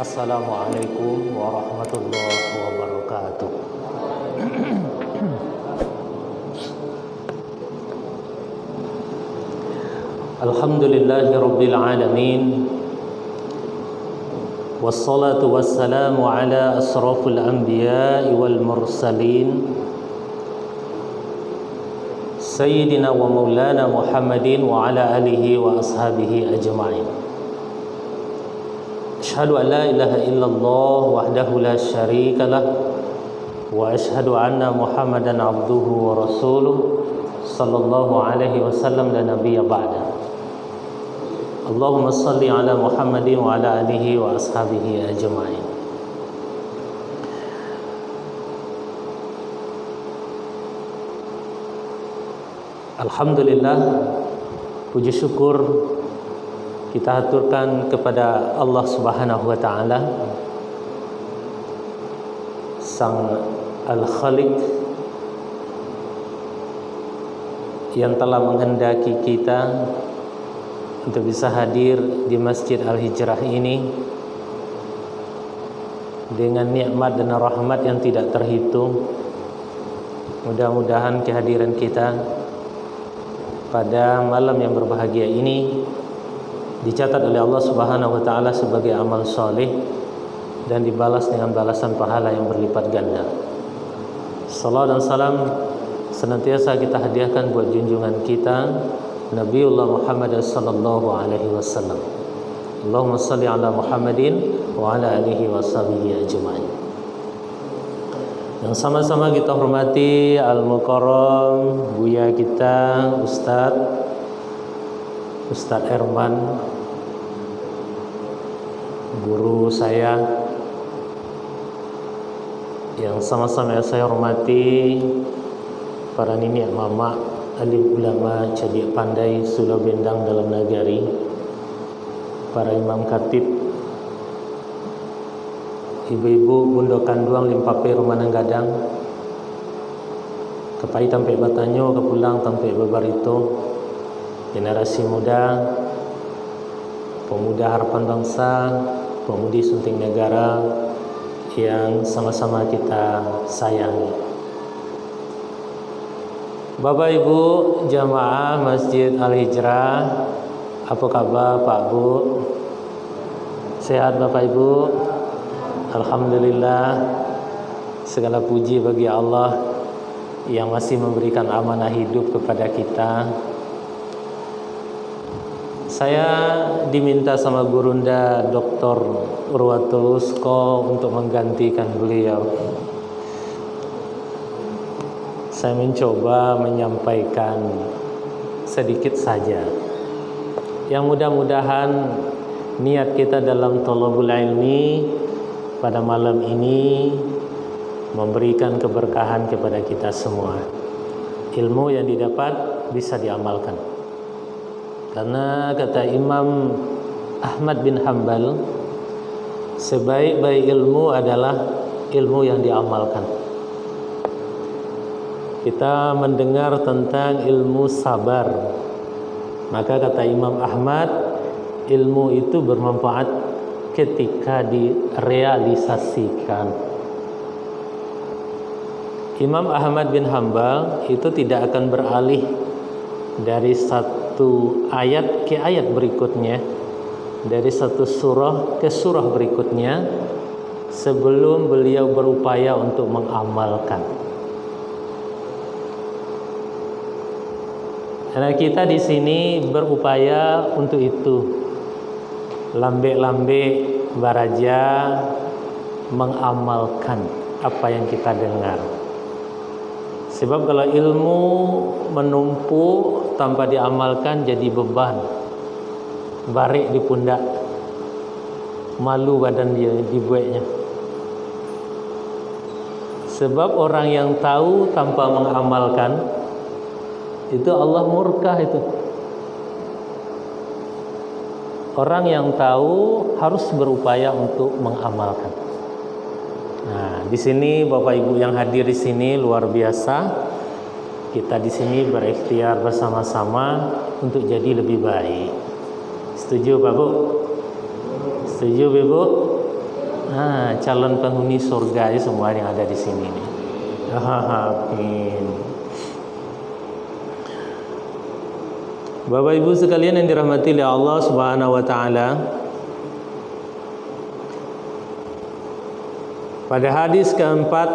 Assalamualaikum warahmatullahi wabarakatuh. Alhamdulillahi rabbil alamin. Wassalatu wassalamu ala asrafil anbiya'i wal mursalin Sayyidina wa maulana Muhammadin wa ala alihi wa ashabihi ajma'in. Asyhadu an la ilaha illallah wahdahu la syarika lah wa asyhadu anna Muhammadan abduhu wa rasuluh sallallahu alaihi wasallam la nabiyya ba'da. Allahumma salli ala Muhammadin wa ala alihi wa ashabihi ajma'in. Alhamdulillah, puji syukur kita haturkan kepada Allah Subhanahu wa taala, Sang Al-Khaliq, yang telah menghendaki kita untuk bisa hadir di Masjid Al-Hijrah ini dengan nikmat dan rahmat yang tidak terhitung. Mudah-mudahan kehadiran kita pada malam yang berbahagia ini dicatat oleh Allah Subhanahu wa taala sebagai amal soleh dan dibalas dengan balasan pahala yang berlipat ganda. Salawat dan salam senantiasa kita hadiahkan buat junjungan kita Nabiullah Muhammad sallallahu alaihi wasallam. Allahumma salli ala Muhammadin wa ala alihi washabihi ajma'in. Yang sama-sama kita hormati Al-Mukarram Buya kita Ustadz Erman, guru saya, yang sama-sama saya hormati para nini mama, alim ulama, cerdik pandai, sula bendang dalam nagari, para imam khatib, ibu-ibu, bundo kanduang, limpape rumah nanggadang, kepai tampe batanyo, kepulang tampe babarito, generasi muda, pemuda harapan bangsa, pemudi sunting negara yang sama-sama kita sayangi. Bapak Ibu jamaah Masjid Al-Hijrah, apa kabar Pak Bu? Sehat Bapak Ibu? Alhamdulillah, segala puji bagi Allah yang masih memberikan amanah hidup kepada kita. Saya diminta sama Gurunda Dr. Urwatul Usko untuk menggantikan beliau. Saya mencoba menyampaikan sedikit saja, yang mudah-mudahan niat kita dalam thalabul ilmi pada malam ini memberikan keberkahan kepada kita semua. Ilmu yang didapat bisa diamalkan, karena kata Imam Ahmad bin Hanbal, sebaik-baik ilmu adalah ilmu yang diamalkan. Kita mendengar tentang ilmu sabar, maka kata Imam Ahmad, ilmu itu bermanfaat ketika direalisasikan. Imam Ahmad bin Hanbal itu tidak akan beralih dari satu ayat ke ayat berikutnya, dari satu surah ke surah berikutnya, sebelum beliau berupaya untuk mengamalkan. Karena kita di sini berupaya untuk itu, lambe-lambe baraja mengamalkan apa yang kita dengar. Sebab kalau ilmu menumpuk tanpa diamalkan jadi beban, barik di pundak, malu badan dia dibuatnya. Sebab orang yang tahu tanpa mengamalkan itu Allah murka itu. Orang yang tahu harus berupaya untuk mengamalkan. Nah, di sini Bapak Ibu yang hadir di sini luar biasa. Kita di sini berikhtiar bersama-sama untuk jadi lebih baik. Setuju Pak Bu? Setuju Ibu? calon penghuni surga semua yang ada di sini nih. Amin. Bapak Ibu sekalian yang dirahmati oleh Allah Subhanahu wa taala, pada hadis keempat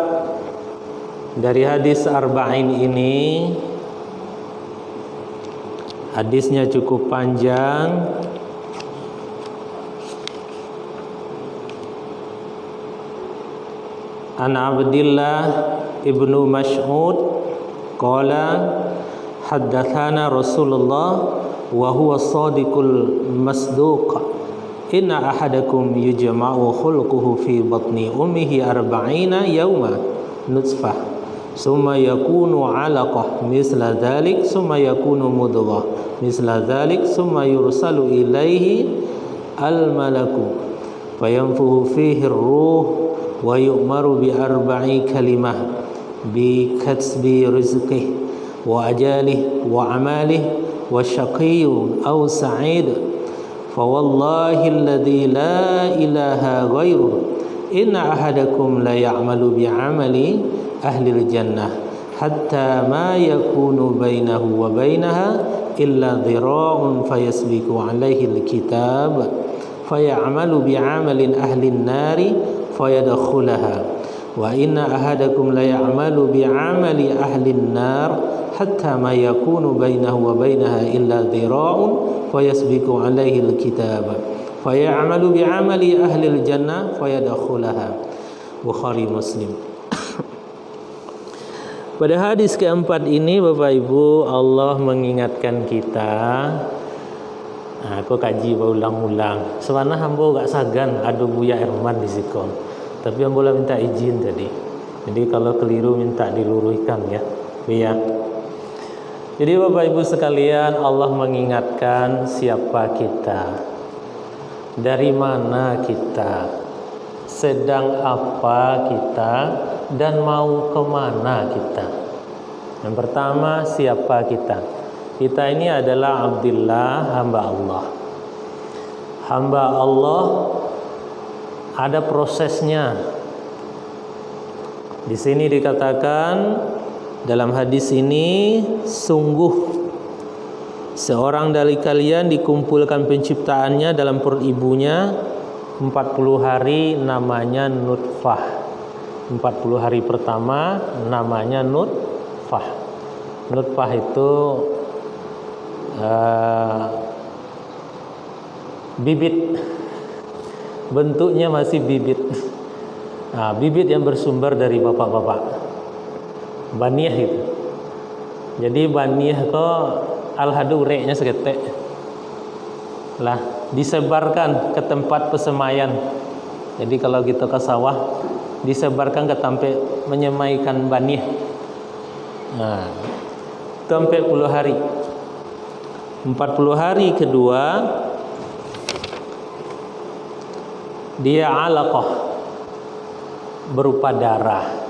dari hadis arba'in ini, hadisnya cukup panjang. An Abdillah ibnu Mas'ud qala haddatsana Rasulullah wa huwa as-sadiqul masduq inna ahadakum yujma'u khulquhu fi batni ummihi 40 yawma nutfah summa yakunu 'alaqah misla dzalik summa yakunu mudghah misla dzalik summa yursalu ilaihi al-malaku fayanfuhu fihi ar-ruh wa yu'maru bi 4 kalimah bi katsbi rizqihi wa ajalih wa amalih wa syaqiyyu aw sa'id fa wallahi alladhi la ilaha ghairuh inna ahadakum la ya'malu bi 'amali ahli al-jannah hatta ma yakunu bainahu wa bainaha illa dhira'un fayasbiqu 'alaihi al-kitab fayamalu bi 'amalin ahli an-nari fayadkhulaha wa inna ahadakum la ya'malu bi 'amali ahli an-nar hatta ma yakunu bainahu wa bainaha illa dhira'un fayasbiqu 'alaihi al-kitab fayamalu bi 'amali ahli al-jannah fayadkhulaha. Bukhari Muslim. Pada hadis keempat ini Bapak Ibu, Allah mengingatkan kita. Aku kaji berulang-ulang. Sebenarnya hamba gak sagan ada Buya Herman di Sikon. Tapi hamba minta izin tadi. Jadi kalau keliru minta diluruskan ya. Buya. Jadi Bapak Ibu sekalian, Allah mengingatkan siapa kita, dari mana kita, sedang apa kita, dan mau kemana kita. Yang pertama, siapa kita? Kita ini adalah Abdillah, hamba Allah. Hamba Allah ada prosesnya. Di sini dikatakan dalam hadis ini, sungguh seorang dari kalian dikumpulkan penciptaannya dalam perut ibunya 40 hari namanya nutfah. 40 hari pertama namanya nutfah. Nutfah itu bibit, bentuknya masih bibit. Bibit yang bersumber dari bapak-bapak. Baniyah itu. Jadi baniyah kok alhadu reknya seketek lah, disebarkan ke tempat pesemaian. Jadi kalau kita ke sawah, disebarkan ke tempat menyemaikan baniyah. Sampai 40 hari. 40 hari kedua dia alaqah, berupa darah.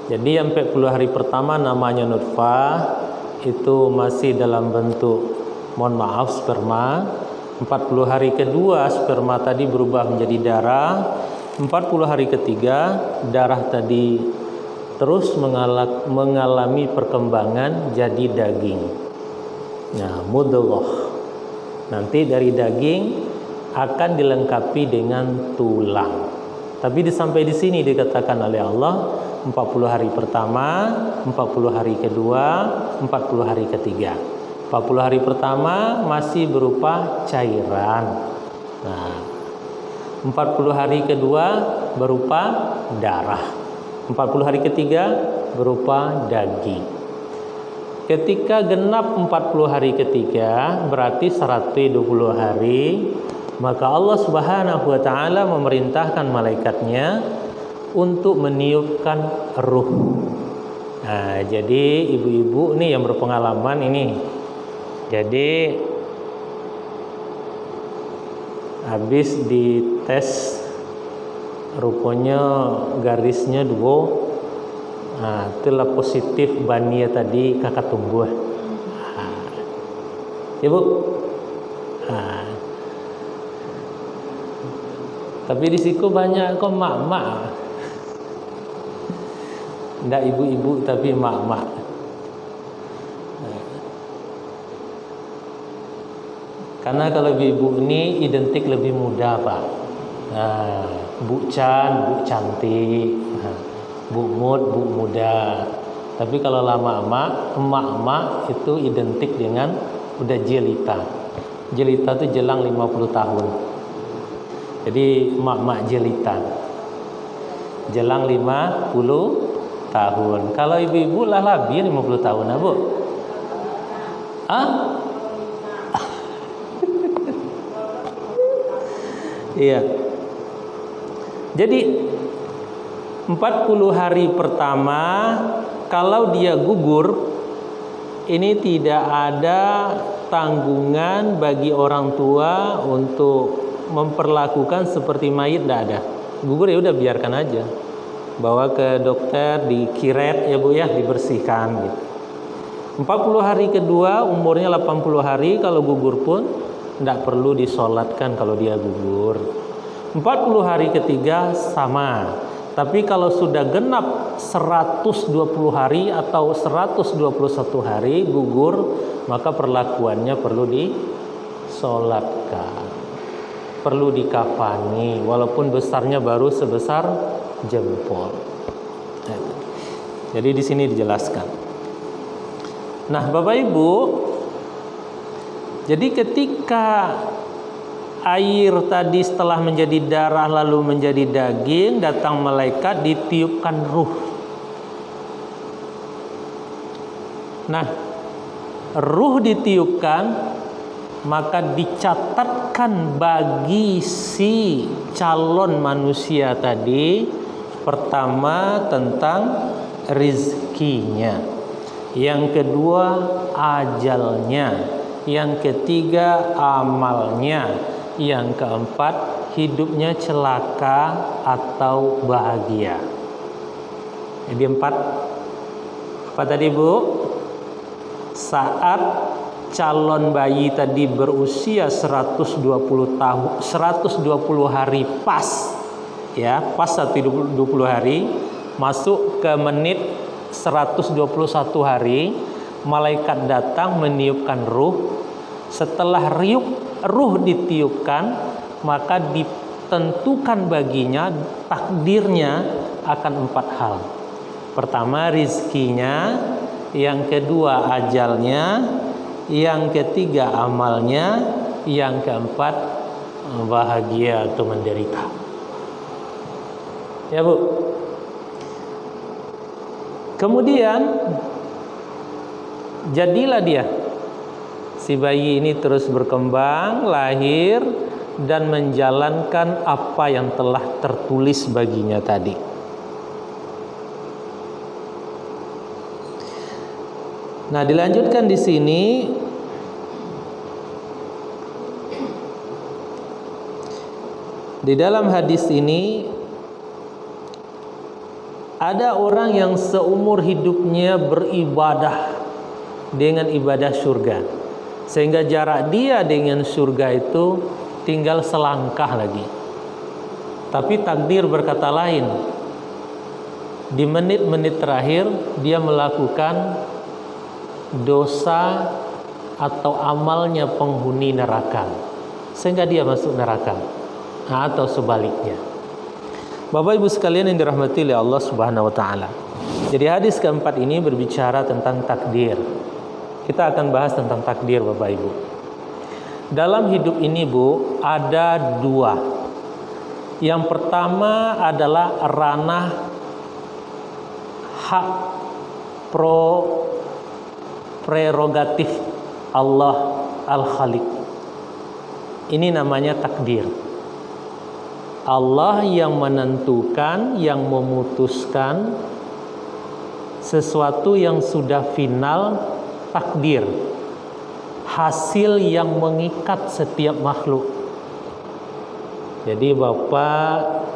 Jadi yang 40 hari pertama namanya nutfah, itu masih dalam bentuk, mohon maaf, sperma. 40 hari kedua sperma tadi berubah menjadi darah. 40 hari ketiga darah tadi terus mengalami perkembangan jadi daging. Nah, mudghah. Nanti dari daging akan dilengkapi dengan tulang. Tapi sampai di sini dikatakan oleh Allah 40 hari pertama, 40 hari kedua, 40 hari ketiga. 40 hari pertama masih berupa cairan. Nah, 40 hari kedua berupa darah. 40 hari ketiga berupa daging. Ketika genap 40 hari ketiga, berarti 120 hari, maka Allah Subhanahu wa taala memerintahkan malaikatnya untuk meniupkan ruh. Nah, jadi ibu-ibu nih yang berpengalaman ini. Jadi habis dites rupanya garisnya 2. Nah, itulah positif bania tadi kakak tumbuh. Ya Bu. Tapi di situ banyak kok mak-mak. Tidak ibu-ibu tapi mak-mak. Karena kalau ibu-ibu ini identik lebih muda, Pak. Nah, Bu Chan, Bu cantik. Nah, Bu Mud, Bu muda. Tapi kalau lama emak-emak itu identik dengan udah jelita. Jelita itu jelang 50 tahun. Jadi emak-emak jelita. Jelang 50 tahun. Kalau ibu-ibu lah lebih 50 tahun, Bu. Iya. Jadi 40 hari pertama kalau dia gugur, ini tidak ada tanggungan bagi orang tua untuk memperlakukan seperti mayit, tidak ada. Gugur ya udah biarkan aja. Bawa ke dokter, dikiret ya Bu ya, dibersihkan gitu. 40 hari kedua umurnya 80 hari, kalau gugur pun tidak perlu disolatkan kalau dia gugur. 40 hari ketiga sama. Tapi kalau sudah genap 120 hari atau 121 hari gugur, maka perlakuannya perlu disolatkan, perlu dikafani, walaupun besarnya baru sebesar jempol. Jadi di sini dijelaskan. Nah, Bapak Ibu, jadi ketika air tadi setelah menjadi darah lalu menjadi daging, datang malaikat, ditiupkan ruh. Nah, ruh ditiupkan, maka dicatatkan bagi si calon manusia tadi, pertama tentang rizkinya, yang kedua ajalnya, yang ketiga amalnya, yang keempat hidupnya celaka atau bahagia. Jadi 4 apa tadi Bu? Saat calon bayi tadi berusia 120 tahun, 120 hari pas, ya, pas 120 hari, masuk ke menit 121 hari, malaikat datang meniupkan ruh. Setelah ruh ditiupkan, maka ditentukan baginya takdirnya akan 4 hal. Pertama rizkinya, yang kedua ajalnya, yang ketiga amalnya, yang keempat bahagia atau menderita. Ya Bu. Kemudian jadilah dia, si bayi ini terus berkembang, lahir dan menjalankan apa yang telah tertulis baginya tadi. Nah, dilanjutkan di sini. Di dalam hadis ini ada orang yang seumur hidupnya beribadah dengan ibadah surga, sehingga jarak dia dengan surga itu tinggal selangkah lagi. Tapi takdir berkata lain. Di menit-menit terakhir dia melakukan dosa atau amalnya penghuni neraka, sehingga dia masuk neraka, atau sebaliknya. Bapak Ibu sekalian yang dirahmati oleh Allah Subhanahu wa taala. Jadi hadis keempat ini berbicara tentang takdir. Kita akan bahas tentang takdir Bapak Ibu. Dalam hidup ini Bu, ada 2. Yang pertama adalah ranah hak prerogatif Allah Al-Khaliq. Ini namanya takdir. Allah yang menentukan, yang memutuskan sesuatu yang sudah final, takdir. Hasil yang mengikat setiap makhluk. Jadi Bapak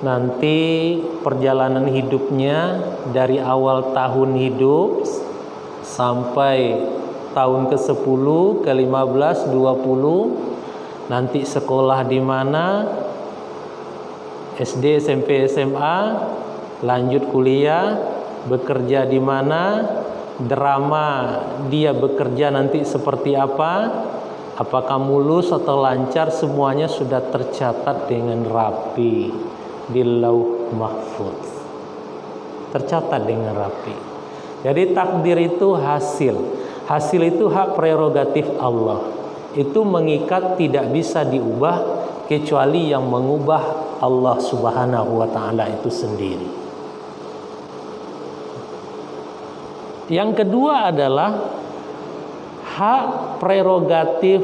nanti perjalanan hidupnya dari awal tahun hidup sampai tahun ke-10, ke-15, 20, nanti sekolah di mana, SD, SMP, SMA, lanjut kuliah, bekerja di mana, drama dia bekerja nanti seperti apa, apakah mulus atau lancar, semuanya sudah tercatat dengan rapi di Lauh Mahfuz. Tercatat dengan rapi. Jadi takdir itu hasil. Hasil itu hak prerogatif Allah. Itu mengikat, tidak bisa diubah kecuali yang mengubah Allah Subhanahu wa taala itu sendiri. Yang kedua adalah hak prerogatif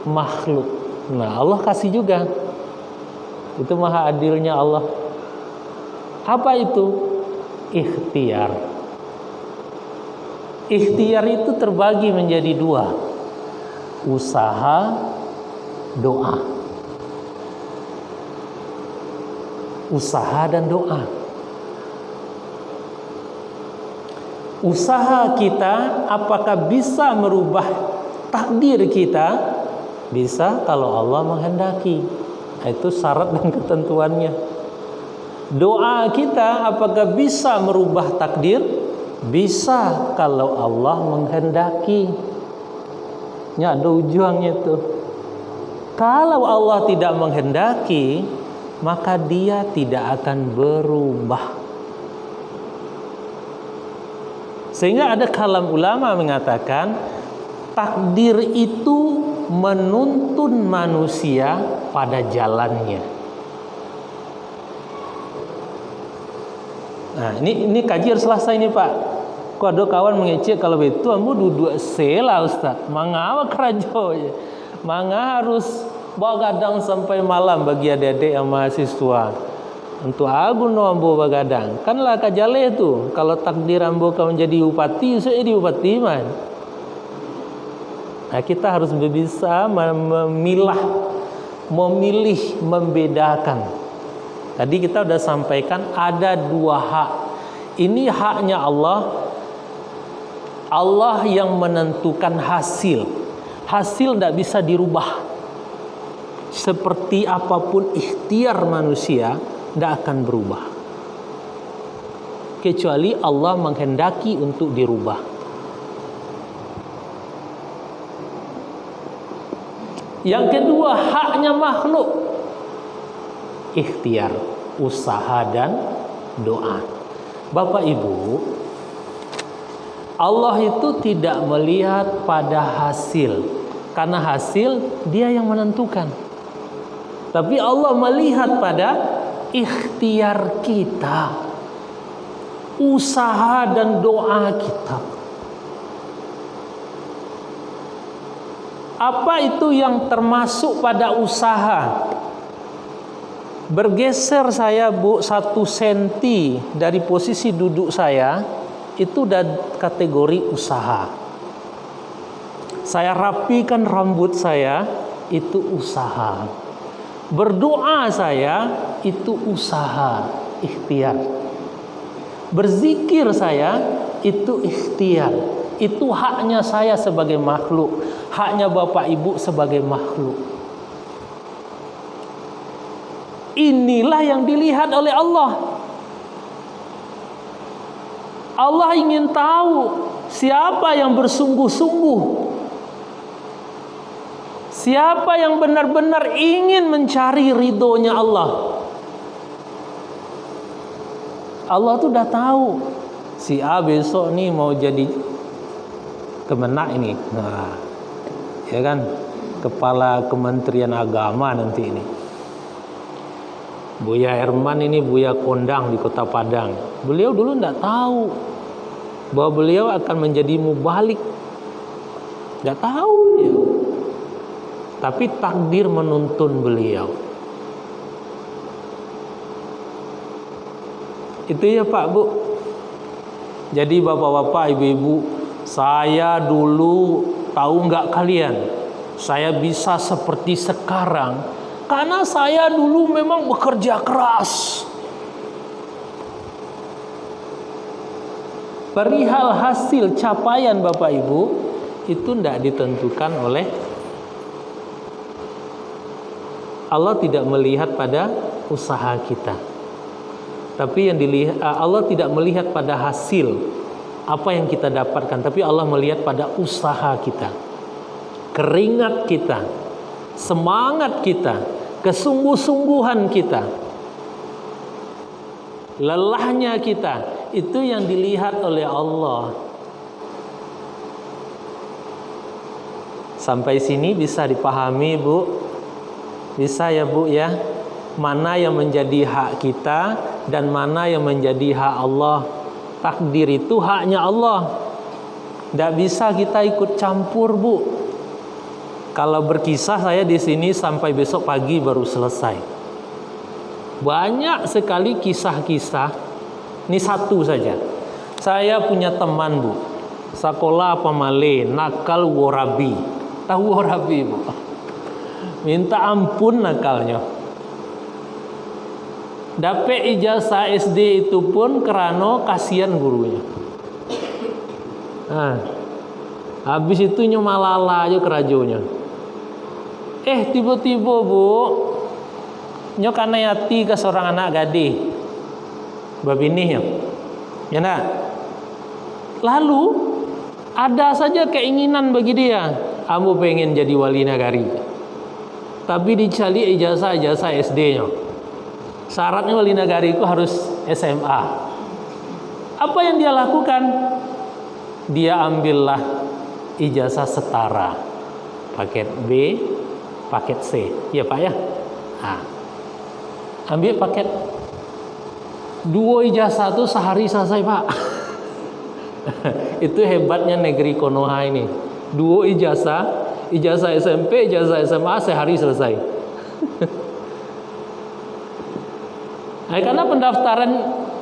makhluk. Nah, Allah kasih juga. Itu maha adilnya Allah. Apa itu? Ikhtiar. Ikhtiar itu terbagi menjadi dua. Usaha, doa. Usaha dan doa. Usaha kita apakah bisa merubah takdir kita? Bisa kalau Allah menghendaki. Itu syarat dan ketentuannya. Doa kita apakah bisa merubah takdir? Bisa kalau Allah menghendaki. Ya, ada ujungnya tuh. Kalau Allah tidak menghendaki, maka dia tidak akan berubah. Sehingga ada kalam ulama mengatakan takdir itu menuntun manusia pada jalannya. Nah, ini kajian selesai nih Pak. Kok ada kawan mengecek kalau itu ambu duduk sela Ustaz. Mangga kerajo ya. Mangga harus bawa gadang sampai malam bagi adik-adik yang mahasiswa. Untuk abu no ambo bagadang. Kan lah kajale tu. Kalau takdir ambo kau menjadi upati, saya jadi upati man. Nah, kita harus bisa memilah, memilih, membedakan. Tadi kita sudah sampaikan ada dua hak. Ini haknya Allah. Allah yang menentukan hasil. Hasil tidak bisa dirubah. Seperti apapun ikhtiar manusia, tidak akan berubah kecuali Allah menghendaki untuk dirubah. Yang kedua, haknya makhluk, ikhtiar, usaha dan doa. Bapak Ibu, Allah itu tidak melihat pada hasil, karena hasil dia yang menentukan. Tapi Allah melihat pada ikhtiar kita, usaha dan doa kita. Apa itu yang termasuk pada usaha? Bergeser saya Bu 1 senti dari posisi duduk saya, itu udah kategori usaha. Saya rapikan rambut saya, itu usaha. Berdoa saya, itu usaha, ikhtiar. Berzikir saya, itu ikhtiar. Itu haknya saya sebagai makhluk, haknya Bapak Ibu sebagai makhluk. Inilah yang dilihat oleh Allah. Allah ingin tahu siapa yang bersungguh-sungguh, siapa yang benar-benar ingin mencari ridhonya Allah. Allah tuh udah tahu si A besok nih mau jadi kemenak ini. Nah, ya kan, kepala Kementerian Agama nanti ini. Buya Herman ini Buya Kondang di Kota Padang. Beliau dulu enggak tahu bahwa beliau akan menjadi mubalik. Enggak tahu dia. Tapi takdir menuntun beliau. Itu ya Pak Bu. Jadi bapak-bapak, ibu-ibu, saya dulu tahu nggak kalian, saya bisa seperti sekarang karena saya dulu memang bekerja keras. Perihal hasil capaian Bapak Ibu itu tidak ditentukan oleh Allah, tidak melihat pada usaha kita. Tapi yang dilihat, Allah tidak melihat pada hasil apa yang kita dapatkan, tapi Allah melihat pada usaha kita, keringat kita, semangat kita, kesungguh-sungguhan kita, lelahnya kita. Itu yang dilihat oleh Allah. Sampai sini bisa dipahami, Bu? Bisa ya, Bu ya? Mana yang menjadi hak kita dan mana yang menjadi hak Allah. Takdir itu haknya Allah. Tidak bisa kita ikut campur, Bu. Kalau berkisah saya di sini sampai besok pagi baru selesai. Banyak sekali kisah-kisah. Ini satu saja. Saya punya teman, Bu. Sekolah apa male, nakal warabi. Tahu warabi, Bu? Minta ampun nakalnya. Dapat ijazah SD itu pun karena kasihan gurunya. Habis itu nyomalala aja kerajonya. Tiba-tiba, Bu, nyok anayati ke seorang anak gadis. Babinih ya nak. Lalu ada saja keinginan bagi dia. Kamu pengen jadi wali nagari. Tapi dicari ijazah SD-nya. Syaratnya wali nagari itu harus SMA. Apa yang dia lakukan? Dia ambillah ijazah setara. Paket B, paket C. Ya Pak ya? Ambil paket 2 ijazah itu sehari selesai, Pak. Itu hebatnya negeri Konoha ini. 2 ijazah SMP, ijazah SMA sehari selesai. Karena pendaftaran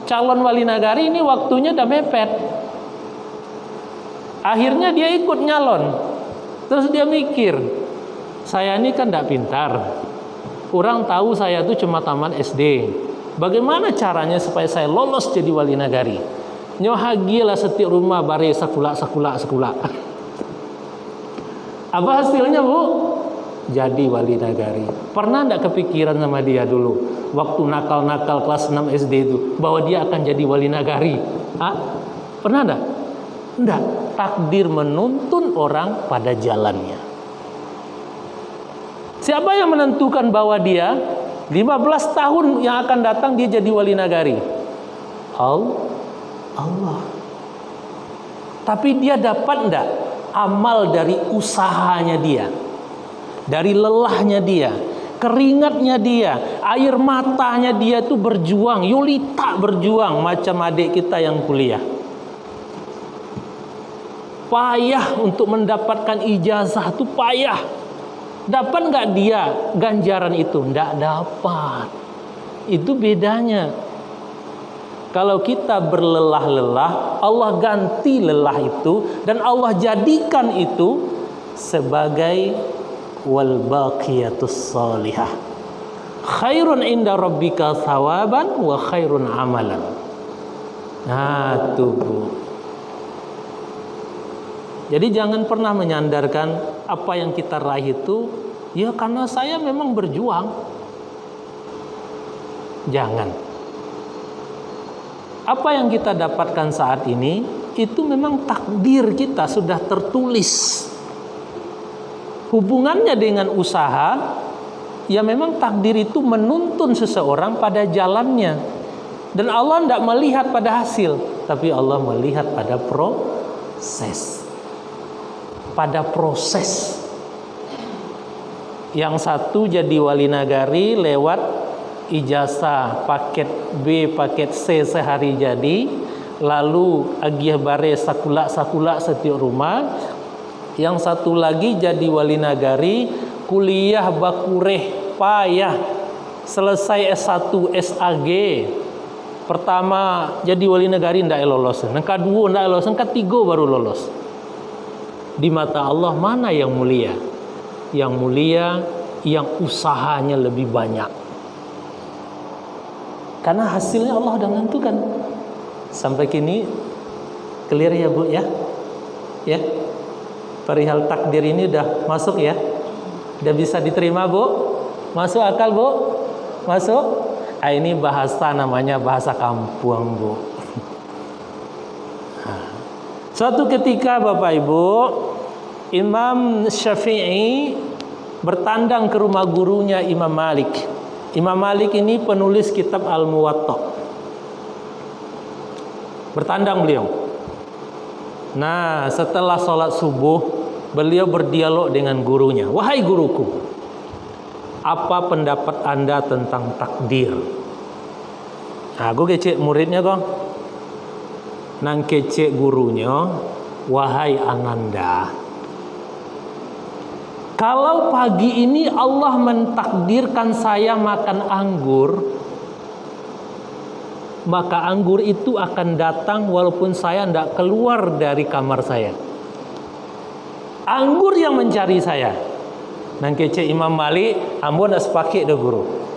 calon wali nagari ini waktunya udah mepet. Akhirnya dia ikut nyalon. Terus dia mikir, saya ini kan tidak pintar. Orang tahu saya itu cuma taman SD. Bagaimana caranya supaya saya lolos jadi wali nagari? Nyohagilah setiap rumah bare sekulak. Apa hasilnya, Bu? Jadi wali nagari. Pernah enggak kepikiran sama dia dulu waktu nakal-nakal kelas 6 SD itu bahwa dia akan jadi wali nagari? Pernah enggak? Enggak. Takdir menuntun orang pada jalannya. Siapa yang menentukan bahwa dia 15 tahun yang akan datang dia jadi wali nagari? Allah. Tapi dia dapat enggak amal dari usahanya dia? Dari lelahnya dia, keringatnya dia, air matanya dia itu berjuang, Yulita berjuang macam adik kita yang kuliah. Payah untuk mendapatkan ijazah itu payah. Dapat nggak dia ganjaran itu? Nggak dapat. Itu bedanya. Kalau kita berlelah-lelah, Allah ganti lelah itu dan Allah jadikan itu sebagai wal baqiyatus salihah khairun inda rabbika thawaban wa khairun amalan. Tuh, Bu. Jadi jangan pernah menyandarkan apa yang kita raih itu ya karena saya memang berjuang. Jangan. Apa yang kita dapatkan saat ini itu memang takdir kita sudah tertulis. Hubungannya dengan usaha, ya memang takdir itu menuntun seseorang pada jalannya. Dan Allah tidak melihat pada hasil, tapi Allah melihat pada proses. Pada proses. Yang satu jadi wali nagari lewat ijazah paket B, paket C sehari jadi, lalu agih bare sakulak setiap rumah. Yang satu lagi jadi wali nagari, kuliah bakureh payah, selesai S1 SAG. Pertama jadi wali nagari ndak lolos, yang kedua ndak lolos, yang ketiga baru lolos. Di mata Allah mana yang mulia? Yang mulia yang usahanya lebih banyak. Karena hasilnya Allah sudah menentukan. Sampai kini clear ya, Bu ya? Ya. Perihal takdir ini udah masuk ya? Udah bisa diterima, Bu? Masuk akal, Bu? Masuk? Ini bahasa namanya bahasa kampung, Bu. Suatu ketika Bapak Ibu, Imam Syafi'i bertandang ke rumah gurunya Imam Malik. Imam Malik ini penulis kitab Al-Muwatta. Bertandang beliau. Nah, setelah sholat subuh, beliau berdialog dengan gurunya. Wahai guruku, apa pendapat Anda tentang takdir? Nah, gue kecek muridnya kok. Nang kecek gurunya, wahai Ananda, kalau pagi ini Allah mentakdirkan saya makan anggur, maka anggur itu akan datang walaupun saya tidak keluar dari kamar saya. Anggur yang mencari saya. Nang kece Imam Malik, ambo nak sepakat dah guru.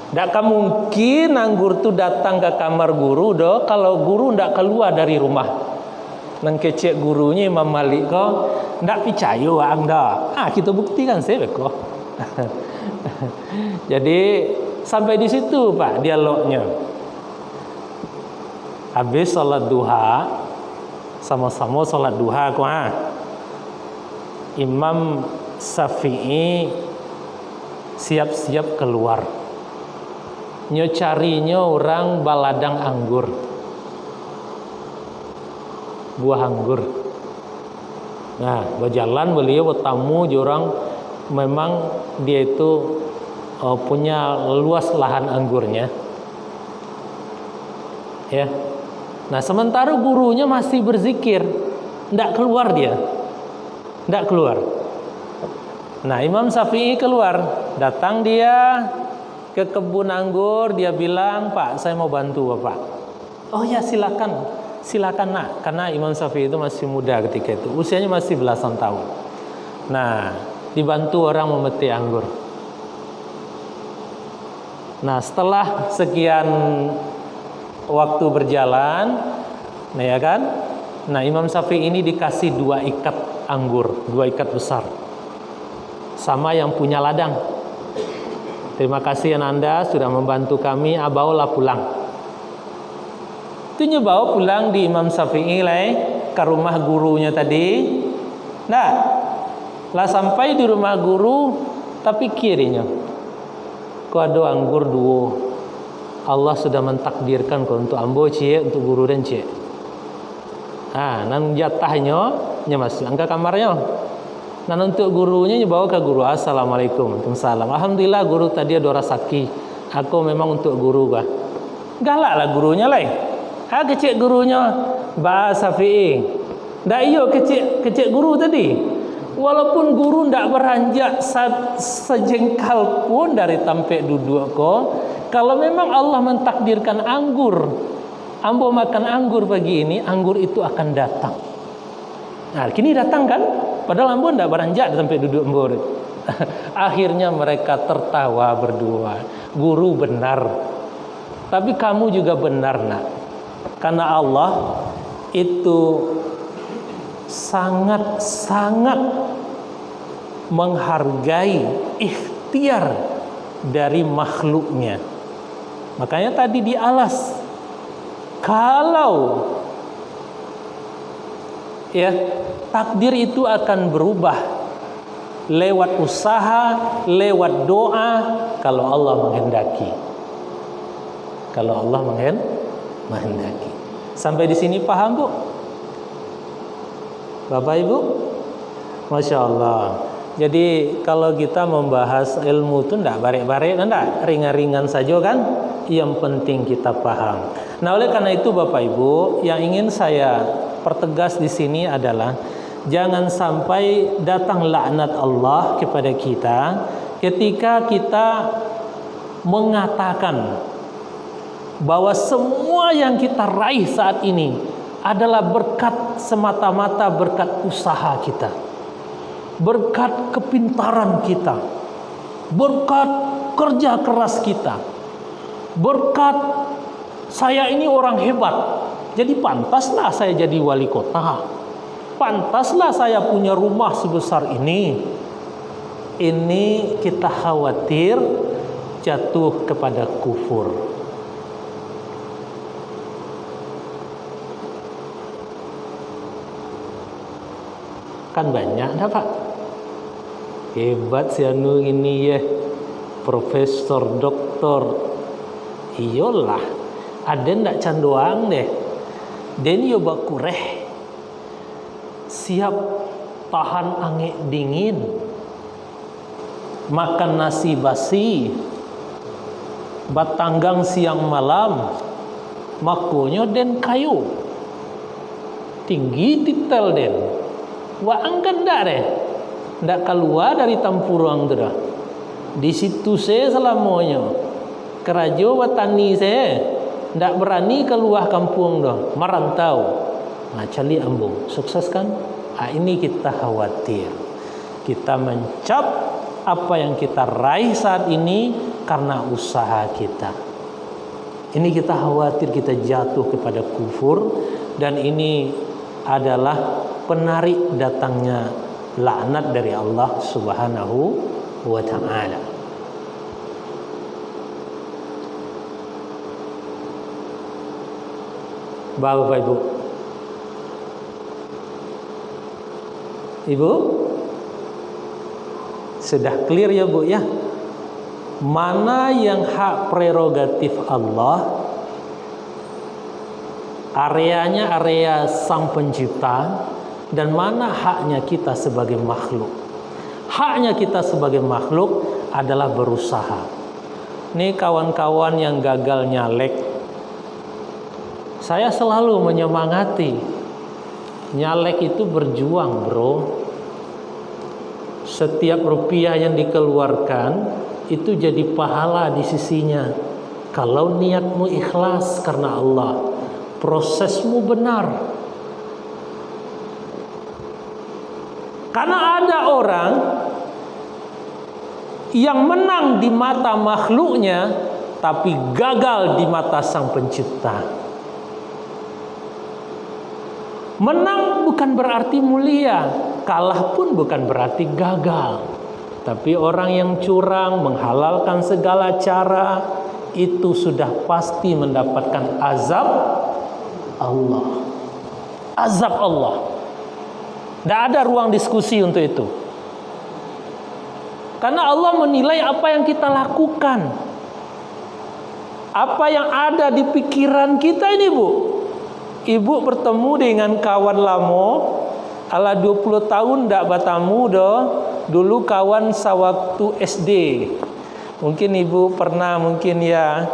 Tak mungkin anggur tu datang ke kamar guru dah kalau guru tidak keluar dari rumah. Nang kece gurunya Imam Malik kau tak percaya anda. Kita buktikan saya kok. Jadi sampai di situ Pak dialognya. Habis salat duha, sama-sama salat duha kok. Imam Syafi'i siap-siap keluar. Nyo carinya orang baladang anggur, buah anggur. Nah, berjalan beliau bertamu orang, memang dia itu punya luas lahan anggurnya. Ya. Nah, sementara gurunya masih berzikir, tidak keluar dia. Tidak keluar. Nah, Imam Syafi'i keluar. Datang dia ke kebun anggur. Dia bilang, Pak, saya mau bantu Bapak. Oh ya, silakan. Silakan nak. Karena Imam Syafi'i itu masih muda ketika itu. Usianya masih belasan tahun. Nah, dibantu orang memetik anggur. Nah, setelah sekian waktu berjalan, nah ya kan? Nah, Imam Syafi'i ini dikasih 2 ikat anggur, 2 ikat besar, sama yang punya ladang. Terima kasih Anda sudah membantu kami. Bawalah pulang. Itu bawa pulang di Imam Syafi'i ke rumah gurunya tadi. Nah, lah sampai di rumah guru, tapi kirinya kau ada anggur 2. Allah sudah mentakdirkan kau untuk ambo cie, untuk guru dan cie. Nan jatahnya masuk ke kamarnya. Nah, untuk gurunya bawa ke guru. Assalamualaikum. Waalaikumsalam. Alhamdulillah guru tadi ada rasaki. Aku memang untuk guru kah. Galaklah gurunya lain. Kecik gurunya bahasa Syafi'i. Dah iyo kecik guru tadi. Walaupun guru ndak beranjak sejengkal pun dari tampek duduk kok. Kalau memang Allah mentakdirkan anggur, ambo makan anggur pagi ini, anggur itu akan datang. Nah, kini datang kan? Padahal ambo tidak beranjak sampai duduk ambo. Akhirnya mereka tertawa berdua. Guru benar, tapi kamu juga benar nak. Karena Allah itu sangat-sangat menghargai ikhtiar dari makhluknya. Makanya tadi di alas, kalau ya takdir itu akan berubah lewat usaha, lewat doa, kalau Allah menghendaki. Kalau Allah menghendaki. Sampai di sini paham, Bu? Bapak Ibu? Masya Allah. Jadi kalau kita membahas ilmu itu tidak barek-barek, tidak ringan-ringan saja kan? Yang penting kita paham. Nah, oleh karena itu Bapak Ibu, yang ingin saya pertegas di sini adalah jangan sampai datang laknat Allah kepada kita ketika kita mengatakan bahwa semua yang kita raih saat ini adalah berkat semata-mata berkat usaha kita, berkat kepintaran kita, berkat kerja keras kita, berkat saya ini orang hebat, jadi pantaslah saya jadi wali kota, pantaslah saya punya rumah sebesar ini. Ini kita khawatir jatuh kepada kufur. Kan banyak dah Pak. Hebat si anu ini ya, profesor, doktor. Iyalah, ada ndak candoang deh. Den yo bakureh. Siap tahan angin dingin. Makan nasi basi. Batanggang siang malam. Makonyo den kayu. Tinggi titel den. Wa angkat ndak deh. Ndak keluar dari Tampurang tu dah. Di situ saya selamanya. Kerajo watani saya. Ndak berani keluar kampung dah. Merantau. Nah, cali ambung. Sukses kan? Nah, ini kita khawatir. Kita mencap apa yang kita raih saat ini karena usaha kita. Ini kita khawatir kita jatuh kepada kufur. Dan ini adalah penarik datangnya laknat dari Allah Subhanahu wa ta'ala. Bapak Ibu, Ibu sudah clear ya Bu ya, mana yang hak prerogatif Allah, areanya area Sang Pencipta, dan mana haknya kita sebagai makhluk. Haknya kita sebagai makhluk adalah berusaha. Nih kawan-kawan yang gagal nyalek, saya selalu menyemangati. Nyalek itu berjuang bro. Setiap rupiah yang dikeluarkan itu jadi pahala di sisinya. Kalau niatmu ikhlas karena Allah, prosesmu benar. Karena ada orang yang menang di mata makhluknya, tapi gagal di mata Sang Pencipta. Menang bukan berarti mulia, kalah pun bukan berarti gagal. Tapi orang yang curang, menghalalkan segala cara, itu sudah pasti mendapatkan azab Allah. Azab Allah. Tidak ada ruang diskusi untuk itu. Karena Allah menilai apa yang kita lakukan. Apa yang ada di pikiran kita ini Bu. Ibu bertemu dengan kawan lama, ala 20 tahun ndak bertemu dah. Dulu kawan sewaktu SD. Mungkin ibu pernah mungkin ya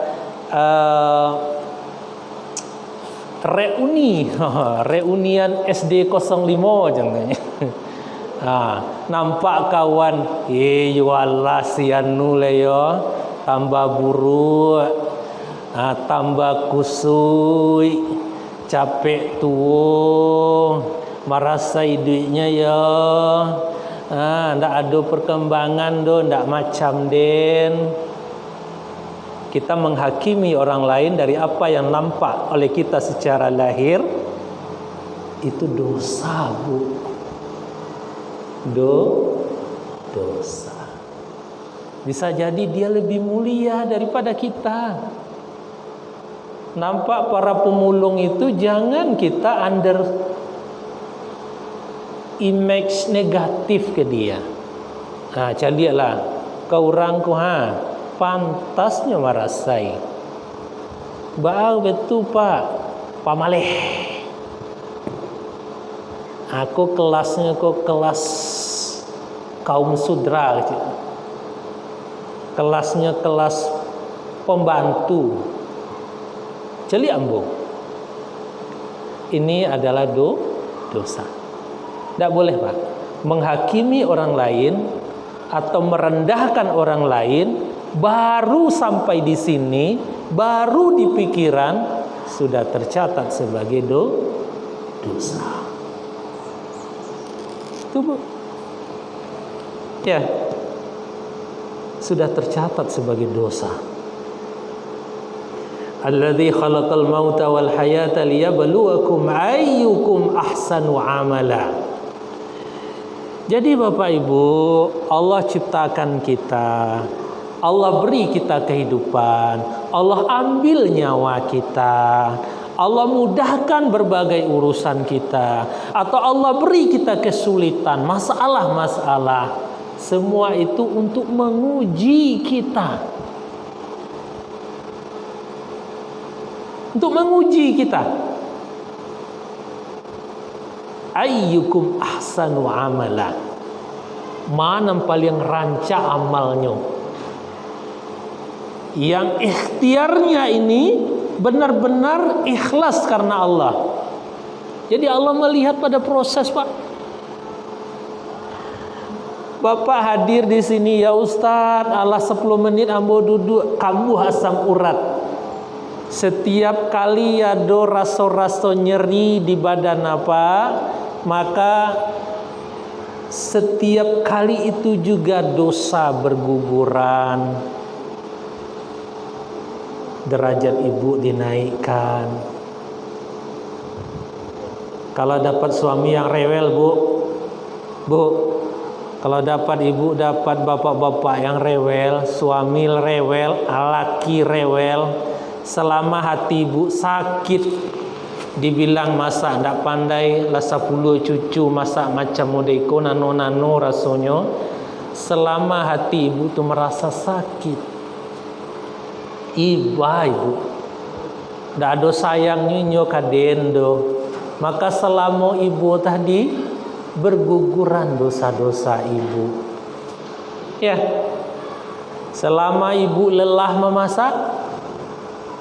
reunian SD 05 jangan. Nampak kawan, wallah si anu le yo, tambah buruk, tambah kusui. Capek tuh, merasai duitnya ya, ndak ada perkembangan do, ndak macam den. Kita menghakimi orang lain dari apa yang nampak oleh kita secara lahir, itu dosa Bu. Dosa. Bisa jadi dia lebih mulia daripada kita. Nampak para pemulung itu jangan kita under image negatif ke dia. Calilah kau orang ku pantasnya merasai. Baal betul Pak pamaleh. Aku kelasnya kok kelas kaum sudra, kelasnya kelas pembantu. Celi ambung. Ini adalah dosa. Tidak boleh Pak menghakimi orang lain atau merendahkan orang lain. Baru sampai di sini, baru di pikiran sudah tercatat sebagai dosa. Itu Bu. Ya, sudah tercatat sebagai dosa. Alladzi khalaqal mauta wal hayata liyabluwakum ayyukum ahsanu amala. Jadi Bapak Ibu, Allah ciptakan kita Allah beri kita kehidupan, Allah ambil nyawa kita, Allah mudahkan berbagai urusan kita, atau Allah beri kita kesulitan, masalah-masalah. Semua itu untuk menguji kita. Untuk menguji kita. Ayyukum ahsanu amala. Mana paling rancak amalnya? Yang ikhtiarnya ini benar-benar ikhlas karena Allah. Jadi Allah melihat pada proses, Pak. Bapak hadir di sini ya Ustaz, Allah 10 menit ambo duduk, kambuh asam urat. Setiap kali ada rasa-rasa nyeri di badan apa, maka setiap kali itu juga dosa berguguran. Derajat ibu dinaikkan. Kalau dapat suami yang rewel, Bu, kalau dapat ibu, dapat bapak-bapak yang rewel, suami rewel, laki rewel, selama hati ibu sakit, dibilang masak ndak pandai, lah 10 cucu masak macam modeko nano-nano rasanya, selama hati ibu tu merasa sakit, ibu ndak ada sayangnya nyo kadendo, maka selama ibu tadi berguguran dosa-dosa ibu. Ya. Selama ibu lelah memasak,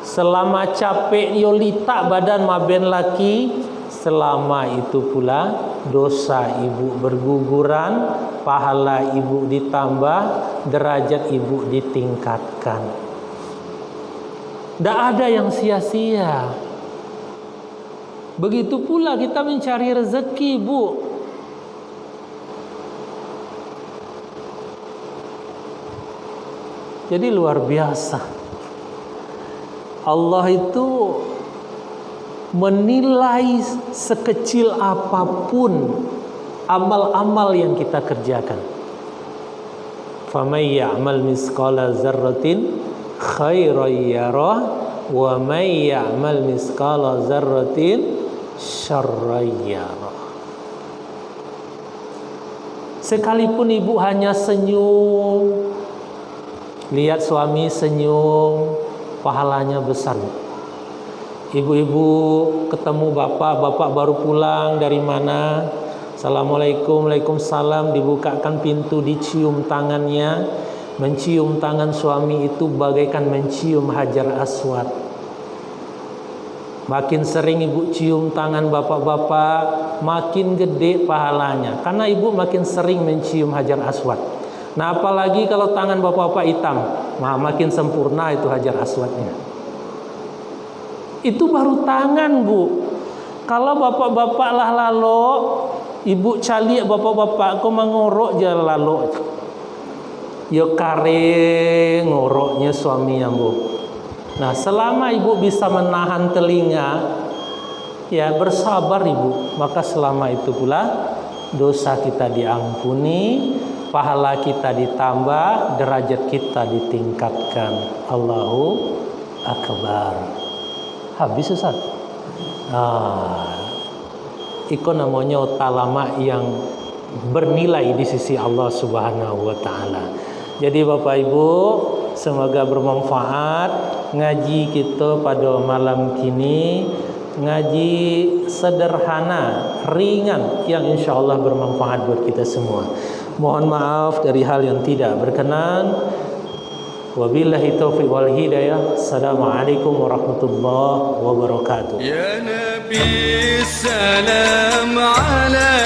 selama capek yo litak badan maben laki, selama itu pula dosa ibu berguguran, pahala ibu ditambah, derajat ibu ditingkatkan. Tidak ada yang sia-sia. Begitu pula kita mencari rezeki, Bu. Jadi luar biasa. Allah itu menilai sekecil apapun amal-amal yang kita kerjakan. Faman ya'mal misqala dzarratin khairan yarah wa may ya'mal misqala dzarratin syarran yarah. Sekalipun ibu hanya senyum, lihat suami senyum, pahalanya besar. Ibu-ibu ketemu bapak baru pulang dari mana? Assalamualaikum, waalaikumsalam, dibukakan pintu, dicium tangannya. Mencium tangan suami itu bagaikan mencium hajar aswad. Makin sering ibu cium tangan bapak-bapak, makin gede pahalanya. Karena ibu makin sering mencium hajar aswad. Nah, apalagi kalau tangan bapak-bapak hitam, makin sempurna itu hajar aswadnya. Itu baru tangan, Bu. Kalau bapak-bapak lah lalu, ibu calik bapak-bapak kau mengorok je lalu. Yo kare ngoroknya suami yang, Bu. Nah, selama ibu bisa menahan telinga, ya bersabar ibu, maka selama itu pula dosa kita diampuni, pahala kita ditambah, derajat kita ditingkatkan. Allahu Akbar. Habis Ustaz. Itu namanya talama yang bernilai di sisi Allah Subhanahu wa taala. Jadi Bapak Ibu, semoga bermanfaat ngaji kita pada malam kini. Ngaji sederhana, ringan, yang insya Allah bermanfaat buat kita semua. Mohon maaf dari hal yang tidak berkenan. Wabillahi taufiq wal hidayah. Assalamualaikum warahmatullahi wabarakatuh. Ya Nabi, salam alaik.